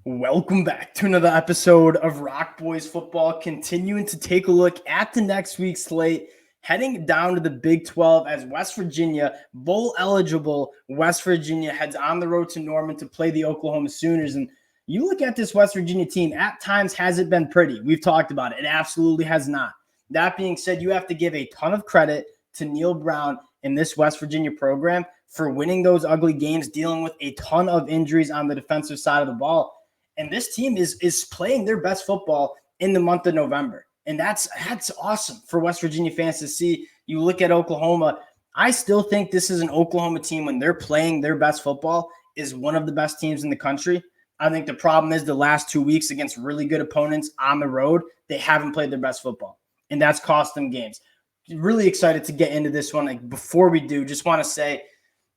Welcome back to another episode of Rock Boys Football, continuing to take a look at the next week's slate, heading down to the Big 12 as West Virginia, bowl-eligible West Virginia, heads on the road to Norman to play the Oklahoma Sooners. And you look at this West Virginia team, at times has it been pretty? We've talked about it. It absolutely has not. That being said, you have to give a ton of credit to Neil Brown in this West Virginia program for winning those ugly games, dealing with a ton of injuries on the defensive side of the ball. And this team is playing their best football in the month of November. And that's awesome for West Virginia fans to see. You look at Oklahoma, I still think this is an Oklahoma team when they're playing their best football is one of the best teams in the country. I think the problem is the last 2 weeks against really good opponents on the road, they haven't played their best football. And that's cost them games. Really excited to get into this one. Like, before we do, just want to say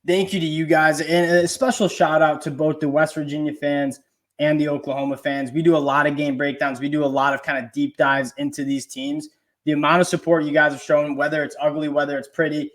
thank you to you guys. And a special shout out to both the West Virginia fans and the Oklahoma fans. We do a lot of game breakdowns. We do a lot of kind of deep dives into these teams. The amount of support you guys have shown, whether it's ugly, whether it's pretty,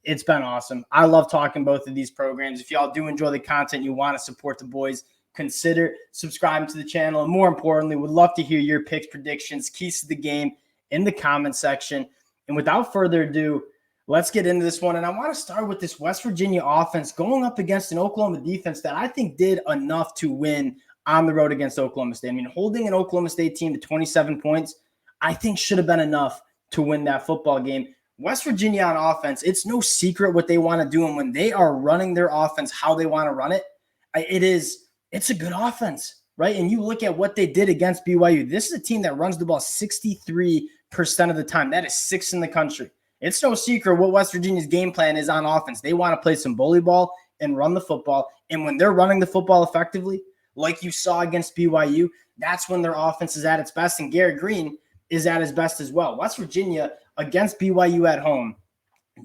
it's been awesome. I love talking both of these programs. If y'all do enjoy the content, you want to support the boys, consider subscribing to the channel. And more importantly, would love to hear your picks, predictions, keys to the game in the comment section. And without further ado, let's get into this one. And I want to start with this West Virginia offense going up against an Oklahoma defense that I think did enough to win on the road against Oklahoma State. I mean, holding an Oklahoma State team to 27 points, I think should have been enough to win that football game. West Virginia on offense, it's no secret what they want to do. And when they are running their offense, how they want to run it, it's a good offense, right? And you look at what they did against BYU. This is a team that runs the ball 63% of the time. That is sixth in the country. It's no secret what West Virginia's game plan is on offense. They want to play some bully ball and run the football. And when they're running the football effectively, like you saw against BYU, that's when their offense is at its best, and Garrett Green is at his best as well. West Virginia against BYU at home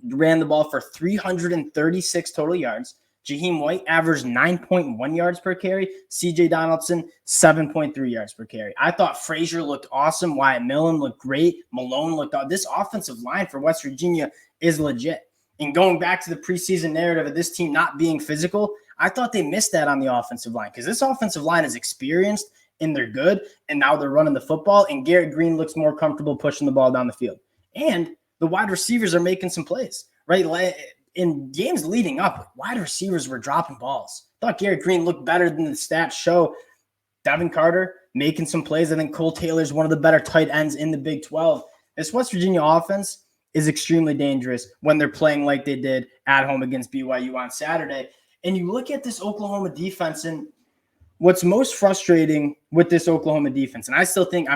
ran the ball for 336 total yards. Jaheim White averaged 9.1 yards per carry. CJ Donaldson, 7.3 yards per carry. I thought Frazier looked awesome. Wyatt Millen looked great. Malone looked awesome. This offensive line for West Virginia is legit. And going back to the preseason narrative of this team not being physical, I thought they missed that on the offensive line because this offensive line is experienced and they're good, and now they're running the football, and Garrett Green looks more comfortable pushing the ball down the field. And the wide receivers are making some plays, right? In games leading up, wide receivers were dropping balls. I thought Garrett Green looked better than the stats show. Devin Carter making some plays. I think Cole Taylor's one of the better tight ends in the Big 12. This West Virginia offense is extremely dangerous when they're playing like they did at home against BYU on Saturday. And you look at this Oklahoma defense, and what's most frustrating with this Oklahoma defense, and I still think,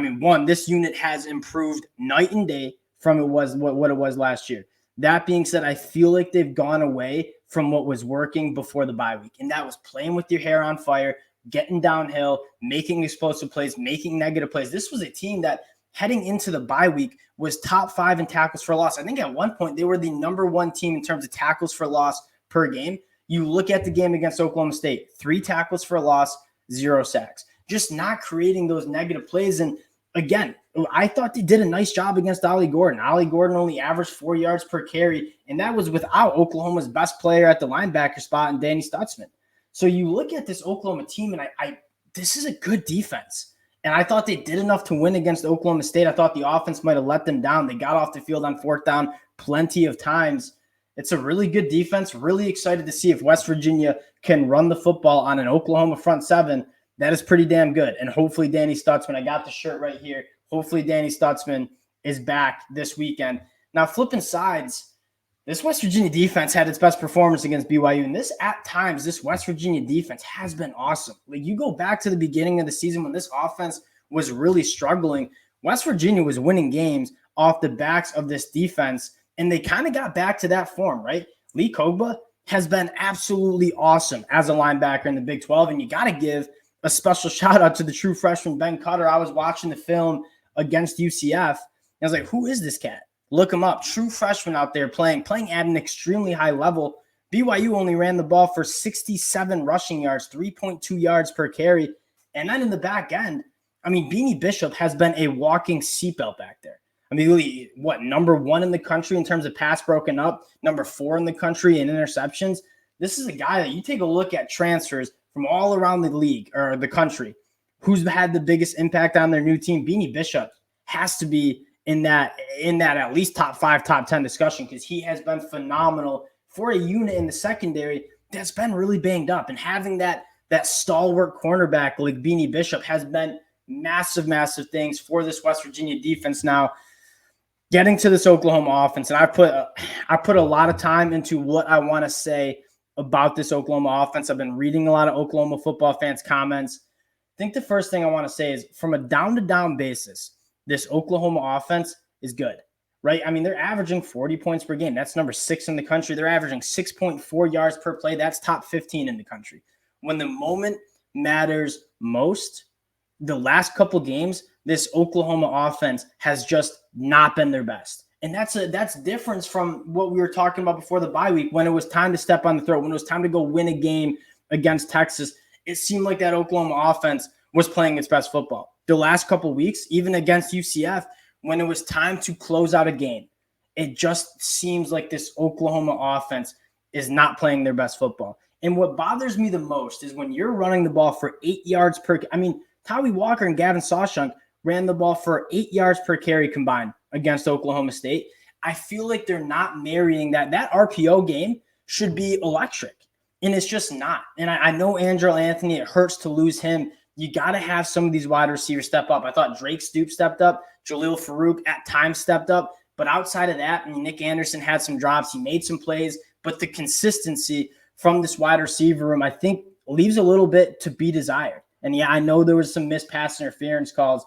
this unit has improved night and day from what it was last year. That being said, I feel like they've gone away from what was working before the bye week, and that was playing with your hair on fire, getting downhill, making explosive plays, making negative plays. This was a team that heading into the bye week was top 5 in tackles for loss. I think at one point they were the number 1 team in terms of tackles for loss per game. You look at the game against Oklahoma State, 3 tackles for a loss, 0 sacks. Just not creating those negative plays. And again, I thought they did a nice job against Ollie Gordon. Ollie Gordon only averaged 4 yards per carry, and that was without Oklahoma's best player at the linebacker spot in Danny Stutzman. So you look at this Oklahoma team, and this is a good defense. And I thought they did enough to win against Oklahoma State. I thought the offense might have let them down. They got off the field on 4th down plenty of times. It's a really good defense. Really excited to see if West Virginia can run the football on an Oklahoma front 7. That is pretty damn good. And hopefully Danny Stutzman, I got the shirt right here. Hopefully Danny Stutzman is back this weekend. Now, flipping sides, this West Virginia defense had its best performance against BYU. And this West Virginia defense has been awesome. Like, you go back to the beginning of the season when this offense was really struggling, West Virginia was winning games off the backs of this defense. And they kind of got back to that form, right? Lee Kogba has been absolutely awesome as a linebacker in the Big 12. And you got to give a special shout out to the true freshman, Ben Cutter. I was watching the film against UCF. And I was like, who is this cat? Look him up. True freshman out there playing at an extremely high level. BYU only ran the ball for 67 rushing yards, 3.2 yards per carry. And then in the back end, Beanie Bishop has been a walking seatbelt back there. Really, number 1 in the country in terms of pass broken up, number 4 in the country in interceptions. This is a guy that you take a look at transfers from all around the league or the country. who's had the biggest impact on their new team? Beanie Bishop has to be in that at least top 5, top 10 discussion, because he has been phenomenal for a unit in the secondary that's been really banged up. And having that stalwart cornerback like Beanie Bishop has been massive, massive things for this West Virginia defense. Now, getting to this Oklahoma offense, and I put a lot of time into what I want to say about this Oklahoma offense. I've been reading a lot of Oklahoma football fans' comments. I think the first thing I want to say is, from a down-to-down basis, this Oklahoma offense is good, right? I mean, they're averaging 40 points per game. That's number 6 in the country. They're averaging 6.4 yards per play. That's top 15 in the country. When the moment matters most, the last couple games, this Oklahoma offense has just not been their best. And that's difference from what we were talking about before the bye week, when it was time to step on the throat, when it was time to go win a game against Texas. It seemed like that Oklahoma offense was playing its best football. The last couple of weeks, even against UCF, when it was time to close out a game, it just seems like this Oklahoma offense is not playing their best football. And what bothers me the most is when you're running the ball for 8 yards per – I mean, Tawee Walker and Gavin Sawchuk ran the ball for 8 yards per carry combined against Oklahoma State. I feel like they're not marrying that. That RPO game should be electric, and it's just not. And I know Andrel Anthony, it hurts to lose him. You got to have some of these wide receivers step up. I thought Drake Stoops stepped up. Jaleel Farouk at times stepped up. But outside of that, I mean, Nick Anderson had some drops. He made some plays. But the consistency from this wide receiver room, I think, leaves a little bit to be desired. And, yeah, I know there was some missed pass interference calls.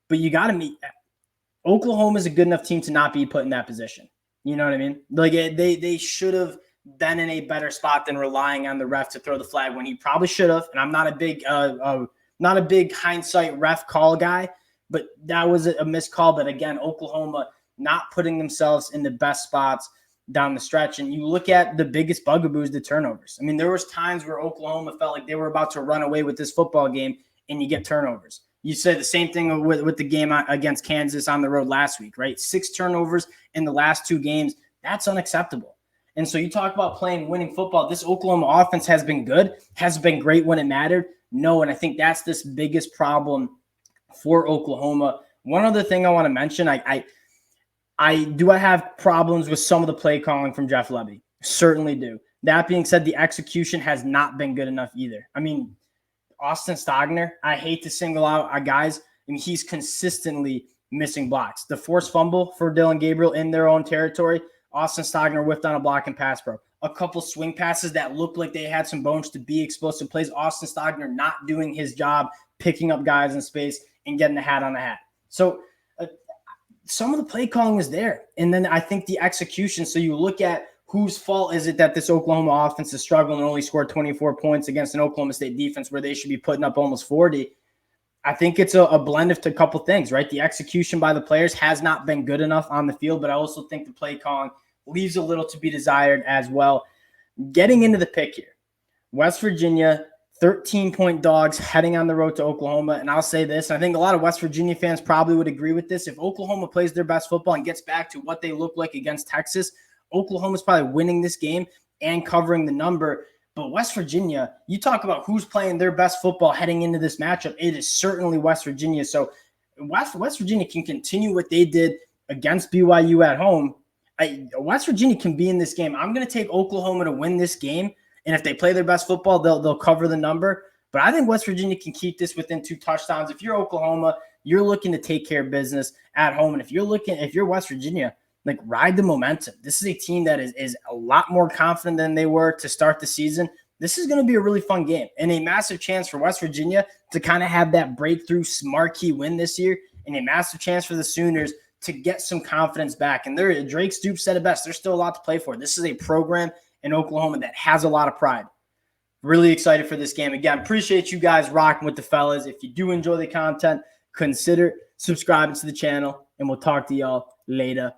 But you got to meet – Oklahoma is a good enough team to not be put in that position. You know what I mean? Like, they should have been in a better spot than relying on the ref to throw the flag when he probably should have. And I'm not a big hindsight ref call guy, but that was a missed call. But again, Oklahoma not putting themselves in the best spots down the stretch. And you look at the biggest bugaboos, the turnovers. I mean, there was times where Oklahoma felt like they were about to run away with this football game, and you get turnovers. You said the same thing with the game against Kansas on the road last week, right? 6 turnovers in the last 2 games. That's unacceptable. And so you talk about playing winning football. This Oklahoma offense has been good, has been great when it mattered. No, and I think that's this biggest problem for Oklahoma. One other thing I want to mention, I have problems with some of the play calling from Jeff Lebby. Certainly do. That being said, the execution has not been good enough either. I mean, Austin Stogner, I hate to single out guys. I mean, he's consistently missing blocks. The forced fumble for Dylan Gabriel in their own territory, Austin Stogner whiffed on a block and pass pro. A couple swing passes that looked like they had some bones to be explosive plays. Austin Stogner not doing his job, picking up guys in space and getting the hat on the hat. So some of the play calling was there. And then I think the execution, so you look at whose fault is it that this Oklahoma offense is struggling and only scored 24 points against an Oklahoma State defense where they should be putting up almost 40. I think it's a blend of a couple things, right? The execution by the players has not been good enough on the field, but I also think the play calling leaves a little to be desired as well. Getting into the pick here, West Virginia, 13-point dogs heading on the road to Oklahoma. And I'll say this, I think a lot of West Virginia fans probably would agree with this. If Oklahoma plays their best football and gets back to what they look like against Texas, Oklahoma's probably winning this game and covering the number. But West Virginia, you talk about who's playing their best football heading into this matchup, it is certainly West Virginia. So West Virginia can continue what they did against BYU at home. West Virginia can be in this game. I'm going to take Oklahoma to win this game. And if they play their best football, they'll cover the number. But I think West Virginia can keep this within 2 touchdowns. If you're Oklahoma, you're looking to take care of business at home. And if you're West Virginia, like, ride the momentum. This is a team that is a lot more confident than they were to start the season. This is going to be a really fun game and a massive chance for West Virginia to kind of have that breakthrough marquee win this year, and a massive chance for the Sooners to get some confidence back. And Drake Stoops said it best. There's still a lot to play for. This is a program in Oklahoma that has a lot of pride. Really excited for this game. Again, appreciate you guys rocking with the fellas. If you do enjoy the content, consider subscribing to the channel, and we'll talk to y'all later.